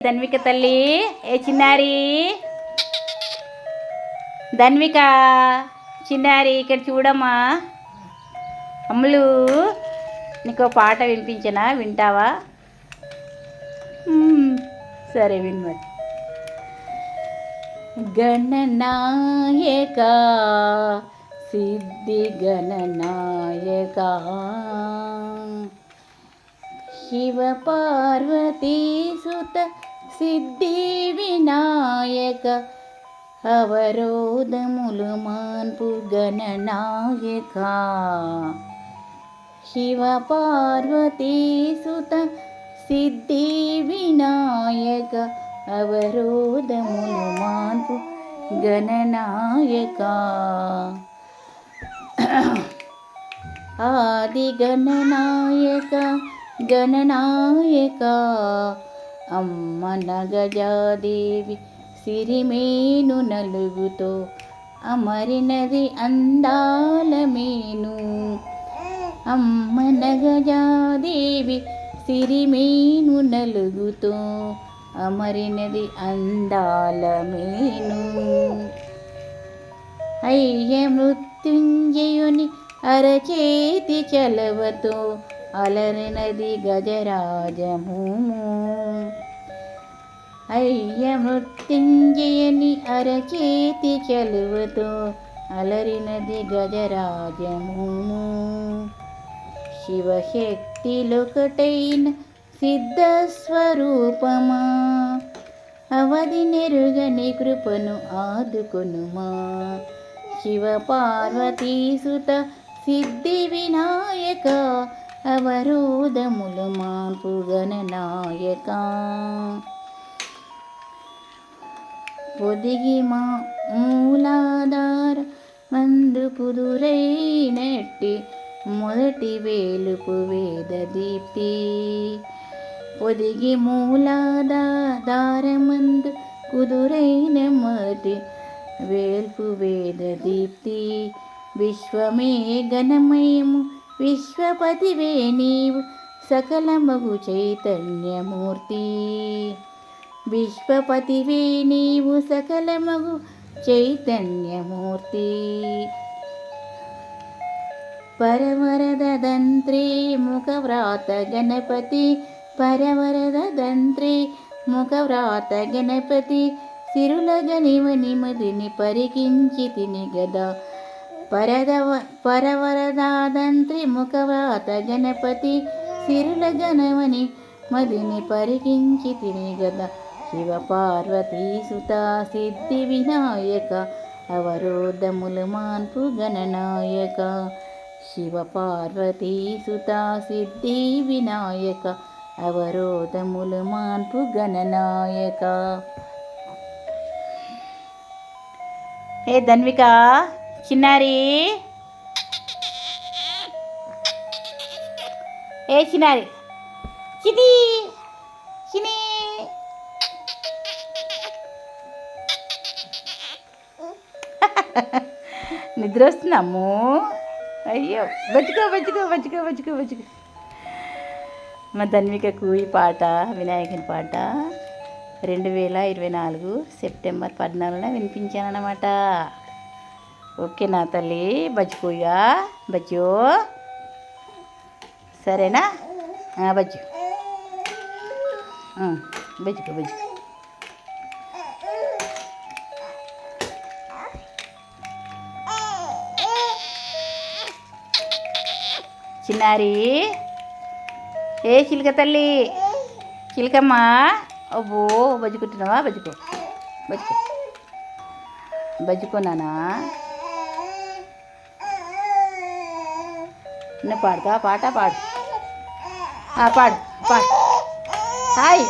ధన్విక తల్లి, ఏ చిన్నారి ధన్విక, చిన్నారి ఇక్కడ చూడమ్మా. అమ్ములు, నీకు పాట వినిపించనా? వింటావా? సరే విను మరి. గణనాయక సిద్ధి గణనాయక శివ పార్వతీ సుత సిద్ధి వినాయక అవరోధములు మాన్పు గణనాయక శివ పార్వతీ సుత సిద్ధి వినాయక అవరోధములు మాన్పు గణనాయక ఆది గణనాయక గణనాయక అమ్మ నగజాదేవి సిరిమేను నలుగుతో అమరినది అందాల మేను. అమ్మ నగజాదేవి సిరిమేను నలుగుతో అమరినది అందాల మేను. అయ్య మృత్యుంజయుని అరచేతి చలవతో అలరినది గజరాజమూము. అయ్య మృత్యుంజయుని అరచేతి చలువతో అలరినది గజరాజమూము. శివశక్తిలొకటైన సిద్ధస్వరూపమా అవధి నెరుగని కృపను ఆదుకొనుమా. శివ పార్వతీ సుత సిద్ధి వినాయక అవరోధములు మాన్పు గణనాయక పొదిగి మా మూలాధార మందు కుదురైనట్టి మొదటి వేలుపు వేద దీప్తి. పొదిగి మూలాధారమందు కుదురైన మొదటి వేల్పు వేద దీప్తి. విశ్వమే గణమయము విశ్వపతివే నీవు సకలమగు చైతన్యమూర్తి. విశ్వపతివే నీవు సకలమగు చైతన్యమూర్తి. పరవరద దంత్రి ముఖవ్రాత గణపతి పరవరద దంత్రి ముఖవ్రాత గణపతి సిరుల గనివని మదిని పరికించి తిని గదా. పరవరదాదంత్రి ముఖవ్రాత గణపతి సిరుల గణవని మదిని పరికించి తిని గదా. శివ పార్వతీ సుత సిద్ధి వినాయక అవరోధములు మాన్పు గణనాయక శివ పార్వతీ సుత సిద్ధి వినాయక అవరోధములు మాన్పు గణనాయక. ఏ ధన్విక, చిన్నారి, ఏ చిన్నారి, చిది చిని నిద్ర వస్తుందమ్ము. అయ్యో, బచ్చుకో బచ్చుకో బచ్చుకో బచ్చుకో బచ్చుకో. మా ధన్వికకు ఈ పాట, వినాయకుని పాట 2024 సెప్టెంబర్ 14న వినిపించానన్నమాట. ఓకే నా తల్లి, బజ్జుకోయా బజ్జో, సరేనా? బజ్జు బజ్జుకో బజ్జుకో. చిన్నారి, ఏ చిలుక తల్లి, చిలుకమ్మా, అబ్బో బజ్జుకుంటున్నావా? బజ్జుకో బజ్జుకో బజ్జుకోనానా. నువ్వు పాడుతా పాట పాడు, పాడు పాడు. హాయ్